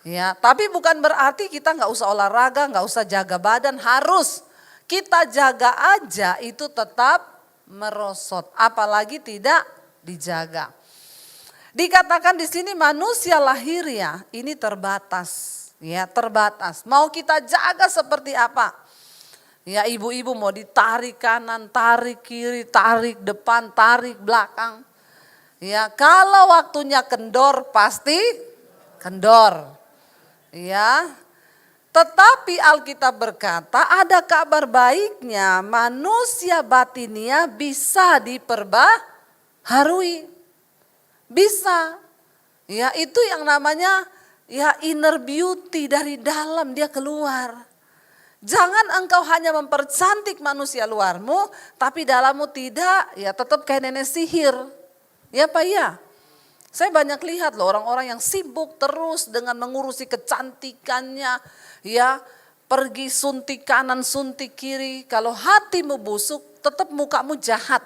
Speaker 3: Ya, tapi bukan berarti kita nggak usah olahraga, nggak usah jaga badan, harus. Kita jaga aja itu tetap merosot, apalagi tidak dijaga. Dikatakan di sini manusia lahiriah ini terbatas, ya terbatas. Mau kita jaga seperti apa? Ya ibu-ibu mau ditarik kanan, tarik kiri, tarik depan, tarik belakang. Ya kalau waktunya kendor pasti kendor. Ya. Tetapi Alkitab berkata ada kabar baiknya, manusia batinia bisa diperbaharui. Bisa. Ya, itu yang namanya ya inner beauty, dari dalam dia keluar. Jangan engkau hanya mempercantik manusia luarmu, tapi dalammu tidak, ya tetap kayak nenek sihir. Ya Pak ya? Saya banyak lihat loh orang-orang yang sibuk terus dengan mengurusi kecantikannya, ya pergi suntik kanan, suntik kiri. Kalau hatimu busuk, tetap mukamu jahat.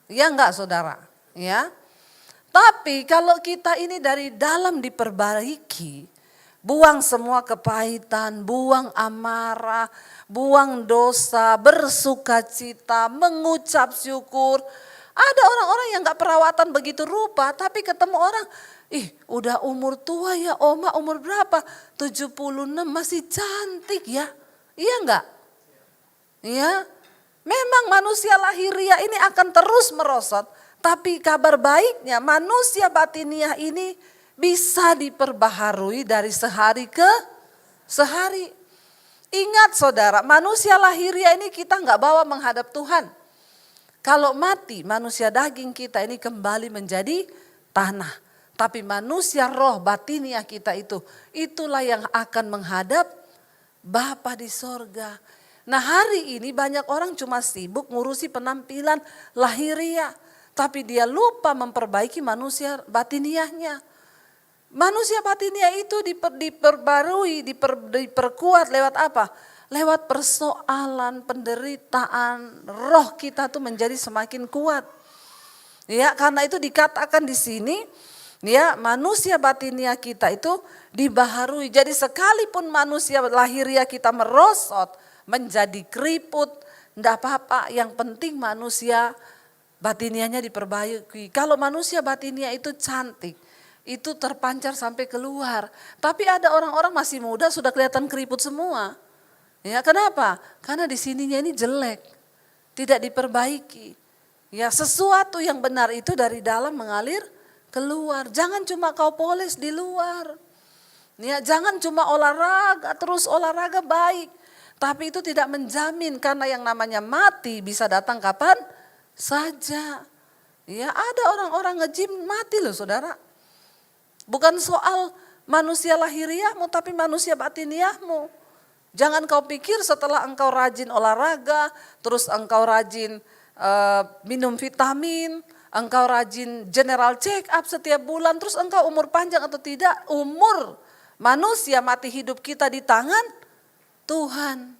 Speaker 3: Ya enggak saudara? Ya. Tapi kalau kita ini dari dalam diperbaiki, buang semua kepahitan, buang amarah, buang dosa, bersukacita, mengucap syukur. Ada orang-orang yang gak perawatan begitu rupa, tapi ketemu orang, udah umur tua ya oma, umur berapa? 76 masih cantik ya. Iya enggak? Iya. Memang manusia lahiriah ini akan terus merosot. Tapi kabar baiknya manusia batiniah ini bisa diperbaharui dari sehari ke sehari. Ingat saudara, manusia lahiriah ini kita gak bawa menghadap Tuhan. Kalau mati manusia daging kita ini kembali menjadi tanah. Tapi manusia roh batiniah kita itulah yang akan menghadap Bapa di sorga. Nah hari ini banyak orang cuma sibuk ngurusi penampilan lahiriah. Tapi dia lupa memperbaiki manusia batiniahnya. Manusia batiniah itu diperbarui, diperkuat lewat apa? Lewat persoalan, penderitaan, roh kita tuh menjadi semakin kuat. Ya, karena itu dikatakan di sini, ya manusia batiniah kita itu dibaharui. Jadi sekalipun manusia lahiriah kita merosot, menjadi keriput, enggak apa-apa. Yang penting manusia batiniahnya diperbaiki. Kalau manusia batiniah itu cantik, itu terpancar sampai keluar. Tapi ada orang-orang masih muda sudah kelihatan keriput semua. Ya, kenapa? Karena di sininya ini jelek, tidak diperbaiki. Ya, sesuatu yang benar itu dari dalam mengalir keluar. Jangan cuma kau polis di luar. Ya, jangan cuma olahraga, terus olahraga baik. Tapi itu tidak menjamin, karena yang namanya mati bisa datang kapan saja. Ya, ada orang-orang nge-gym mati loh saudara. Bukan soal manusia lahiriahmu, tapi manusia batiniahmu. Jangan kau pikir setelah engkau rajin olahraga, terus engkau rajin minum vitamin, engkau rajin general check up setiap bulan, terus engkau umur panjang atau tidak. Umur manusia mati hidup kita di tangan Tuhan.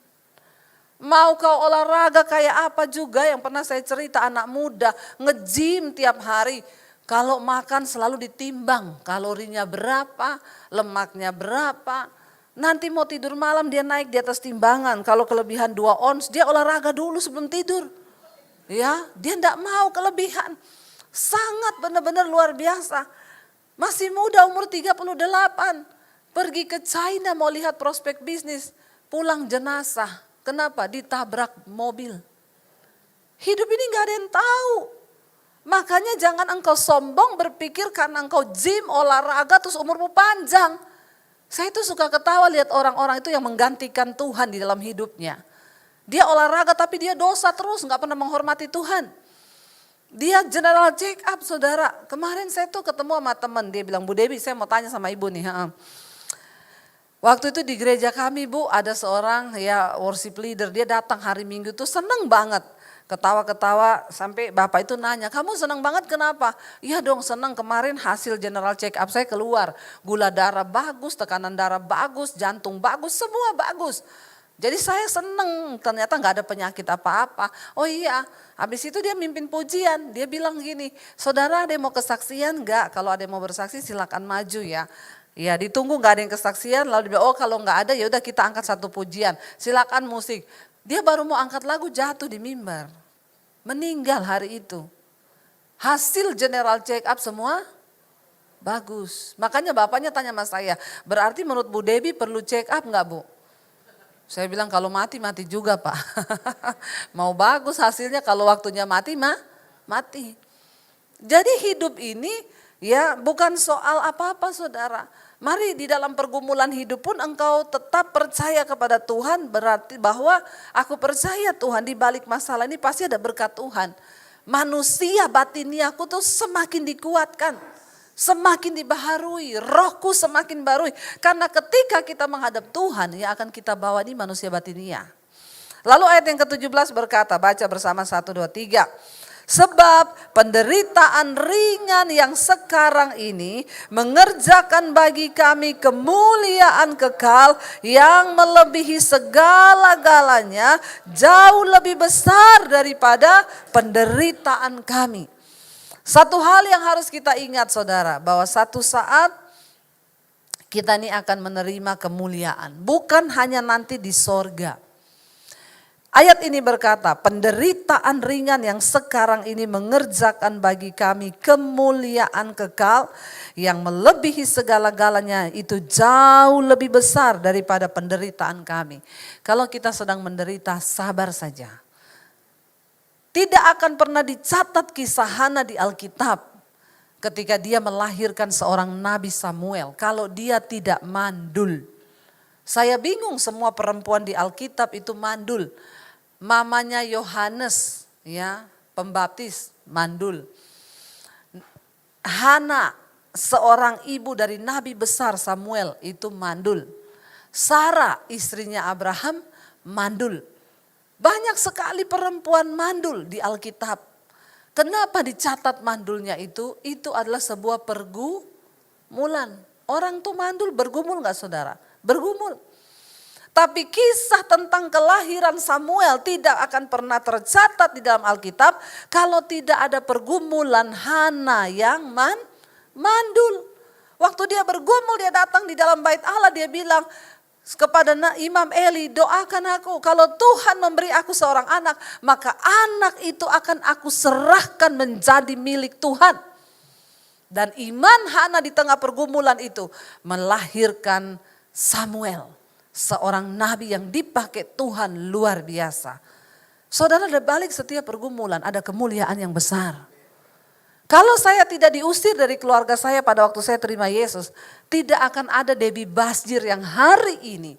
Speaker 3: Mau kau olahraga kayak apa juga, yang pernah saya cerita anak muda nge-gym tiap hari. Kalau makan selalu ditimbang kalorinya berapa, lemaknya berapa. Nanti mau tidur malam dia naik di atas timbangan. Kalau kelebihan 2 ons dia olahraga dulu sebelum tidur. Ya, dia enggak mau kelebihan. Sangat benar-benar luar biasa. Masih muda umur 38. Pergi ke China mau lihat prospek bisnis. Pulang jenazah. Kenapa? Ditabrak mobil. Hidup ini gak ada yang tahu. Makanya jangan engkau sombong berpikir karena engkau gym, olahraga terus umurmu panjang. Saya itu suka ketawa lihat orang-orang itu yang menggantikan Tuhan di dalam hidupnya. Dia olahraga tapi dia dosa terus, gak pernah menghormati Tuhan. Dia general check up saudara. Kemarin saya tuh ketemu sama teman, dia bilang, Bu Dewi saya mau tanya sama ibu nih. Waktu itu di gereja kami Bu, ada seorang ya worship leader, dia datang hari Minggu tuh seneng banget. Ketawa-ketawa sampai bapak itu nanya, kamu seneng banget kenapa? Iya dong seneng, kemarin hasil general check up saya keluar. Gula darah bagus, tekanan darah bagus, jantung bagus, semua bagus. Jadi saya seneng, ternyata gak ada penyakit apa-apa. Oh iya, habis itu dia mimpin pujian, dia bilang gini, saudara ada yang mau kesaksian gak? Kalau ada yang mau bersaksi silakan maju ya. Ya ditunggu gak ada yang kesaksian, lalu dia bilang, oh kalau gak ada ya udah kita angkat satu pujian, silakan musik. Dia baru mau angkat lagu jatuh di mimbar, meninggal hari itu. Hasil general check up semua bagus. Makanya bapaknya tanya sama saya, berarti menurut Bu Debbie perlu check up gak Bu? Saya bilang kalau mati, mati juga Pak. Mau bagus hasilnya, kalau waktunya mati mati. Jadi hidup ini ya bukan soal apa-apa saudara. Mari di dalam pergumulan hidup pun engkau tetap percaya kepada Tuhan, berarti bahwa aku percaya Tuhan di balik masalah ini pasti ada berkat Tuhan. Manusia batiniaku tuh semakin dikuatkan, semakin dibaharui, rohku semakin barui. Karena ketika kita menghadap Tuhan yang akan kita bawa ini manusia batinia. Lalu ayat yang ke-17 berkata, baca bersama 1, 2, 3. Sebab penderitaan ringan yang sekarang ini mengerjakan bagi kami kemuliaan kekal yang melebihi segala-galanya, jauh lebih besar daripada penderitaan kami. Satu hal yang harus kita ingat saudara, bahwa satu saat kita ini akan menerima kemuliaan, bukan hanya nanti di sorga. Ayat ini berkata, penderitaan ringan yang sekarang ini mengerjakan bagi kami kemuliaan kekal yang melebihi segala-galanya, itu jauh lebih besar daripada penderitaan kami. Kalau kita sedang menderita, sabar saja. Tidak akan pernah dicatat kisah Hana di Alkitab ketika dia melahirkan seorang Nabi Samuel kalau dia tidak mandul. Saya bingung, semua perempuan di Alkitab itu mandul. Mamanya Yohanes ya, pembaptis mandul. Hana seorang ibu dari nabi besar Samuel itu mandul. Sarah istrinya Abraham mandul. Banyak sekali perempuan mandul di Alkitab. Kenapa dicatat mandulnya itu? Itu adalah sebuah pergumulan. Orang tuh mandul bergumul gak saudara? Bergumul. Tapi kisah tentang kelahiran Samuel tidak akan pernah tercatat di dalam Alkitab kalau tidak ada pergumulan Hana yang mandul. Waktu dia bergumul, dia datang di dalam bait Allah, dia bilang, kepada Imam Eli, doakan aku. Kalau Tuhan memberi aku seorang anak, maka anak itu akan aku serahkan menjadi milik Tuhan. Dan iman Hana di tengah pergumulan itu melahirkan Samuel. Seorang nabi yang dipakai Tuhan luar biasa. Saudara, di balik setiap pergumulan ada kemuliaan yang besar. Kalau saya tidak diusir dari keluarga saya pada waktu saya terima Yesus, tidak akan ada Debbie Basjir yang hari ini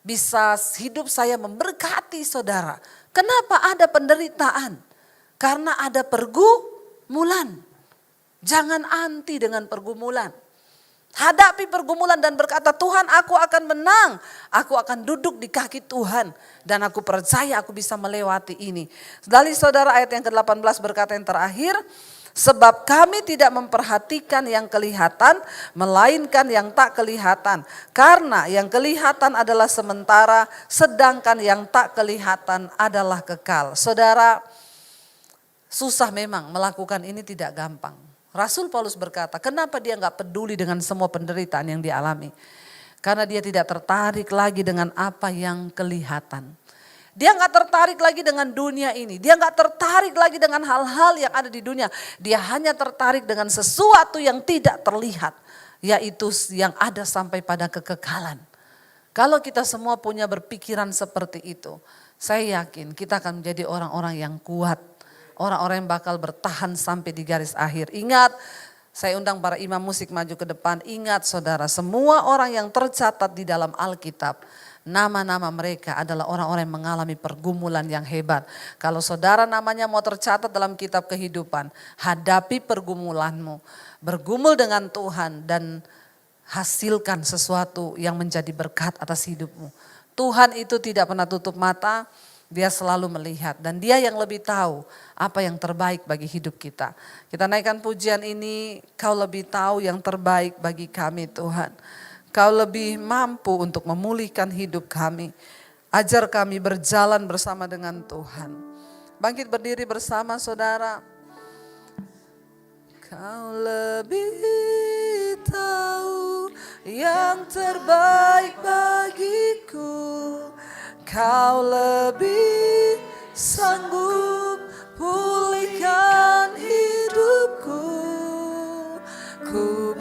Speaker 3: bisa hidup saya memberkati saudara. Kenapa ada penderitaan? Karena ada pergumulan. Jangan anti dengan pergumulan. Hadapi pergumulan dan berkata, Tuhan, aku akan menang. Aku akan duduk di kaki Tuhan. Dan aku percaya aku bisa melewati ini. Dari saudara ayat yang ke-18 berkata yang terakhir, sebab kami tidak memperhatikan yang kelihatan, melainkan yang tak kelihatan. Karena yang kelihatan adalah sementara, sedangkan yang tak kelihatan adalah kekal. Saudara, susah memang melakukan ini, tidak gampang. Rasul Paulus berkata, kenapa dia gak peduli dengan semua penderitaan yang dialami? Karena dia tidak tertarik lagi dengan apa yang kelihatan. Dia gak tertarik lagi dengan dunia ini. Dia gak tertarik lagi dengan hal-hal yang ada di dunia. Dia hanya tertarik dengan sesuatu yang tidak terlihat. Yaitu yang ada sampai pada kekekalan. Kalau kita semua punya berpikiran seperti itu, saya yakin kita akan menjadi orang-orang yang kuat. Orang-orang yang bakal bertahan sampai di garis akhir. Ingat, saya undang para imam musik maju ke depan. Ingat saudara, semua orang yang tercatat di dalam Alkitab, nama-nama mereka adalah orang-orang yang mengalami pergumulan yang hebat. Kalau saudara namanya mau tercatat dalam kitab kehidupan, hadapi pergumulanmu. Bergumul dengan Tuhan dan hasilkan sesuatu yang menjadi berkat atas hidupmu. Tuhan itu tidak pernah tutup mata, dia selalu melihat dan dia yang lebih tahu apa yang terbaik bagi hidup kita. Kita naikkan pujian ini, Kau lebih tahu yang terbaik bagi kami Tuhan. Kau lebih mampu untuk memulihkan hidup kami. Ajar kami berjalan bersama dengan Tuhan. Bangkit berdiri bersama saudara. Kau lebih tahu yang terbaik bagiku. Kau lebih sanggup pulihkan hidupku. Ku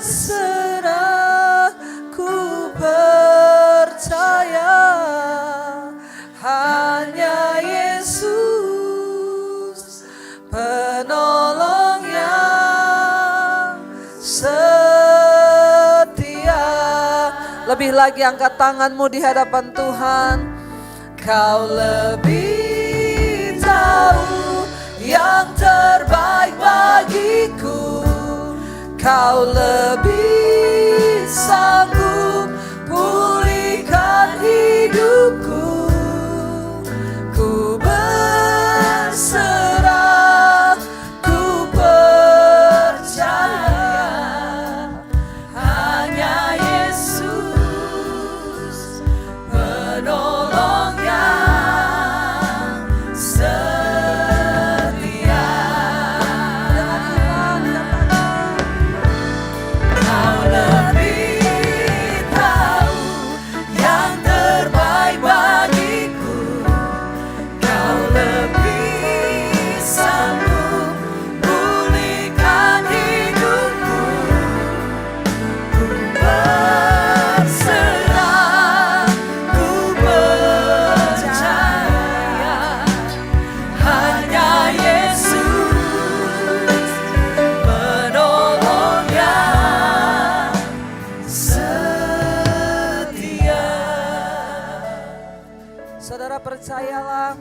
Speaker 3: berserah, ku percaya hanya Yesus penolong yang lebih lagi angkat tanganmu di hadapan Tuhan. Kau lebih tahu yang terbaik bagiku. Kau lebih sanggup pulihkan hidupku. Ku berserah, ku percaya hanya Yesus penolong yang setia. Kau lebih tahu yang terbaik bagiku. Kau lebih sanggup pulihkan hidupku. Ku berserah, ku percaya hanya Yesus penolong yang setia. Saudara, percayalah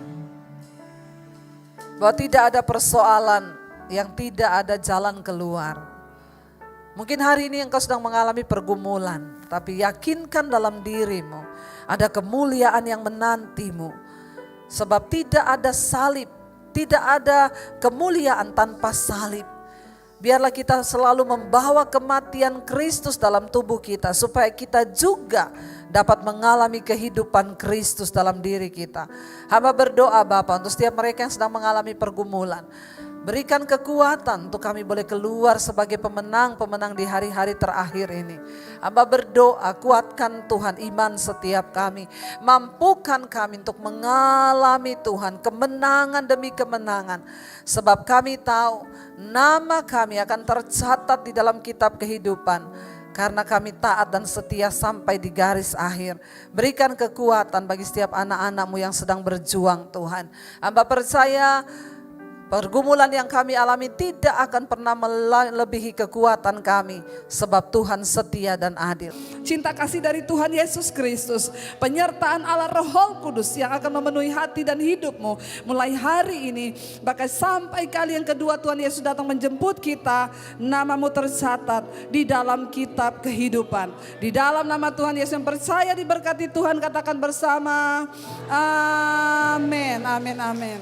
Speaker 3: bahwa tidak ada persoalan yang tidak ada jalan keluar. Mungkin hari ini engkau sedang mengalami pergumulan, tapi yakinkan dalam dirimu ada kemuliaan yang menantimu. Sebab tidak ada salib, tidak ada kemuliaan tanpa salib. Biarlah kita selalu membawa kematian Kristus dalam tubuh kita, supaya kita juga dapat mengalami kehidupan Kristus dalam diri kita. Hamba berdoa Bapa untuk setiap mereka yang sedang mengalami pergumulan. Berikan kekuatan untuk kami boleh keluar sebagai pemenang-pemenang di hari-hari terakhir ini. Hamba berdoa, kuatkan Tuhan iman setiap kami. Mampukan kami untuk mengalami Tuhan kemenangan demi kemenangan. Sebab kami tahu nama kami akan tercatat di dalam kitab kehidupan. Karena kami taat dan setia sampai di garis akhir. Berikan kekuatan bagi setiap anak-anak-Mu yang sedang berjuang Tuhan. Hamba percaya pergumulan yang kami alami tidak akan pernah melebihi kekuatan kami. Sebab Tuhan setia dan adil. Cinta kasih dari Tuhan Yesus Kristus, penyertaan Allah Roh Kudus yang akan memenuhi hati dan hidupmu mulai hari ini. Bahkan sampai kali yang kedua Tuhan Yesus datang menjemput kita, namamu tercatat di dalam kitab kehidupan. Di dalam nama Tuhan Yesus yang percaya diberkati Tuhan, katakan bersama, amin, amin, amin.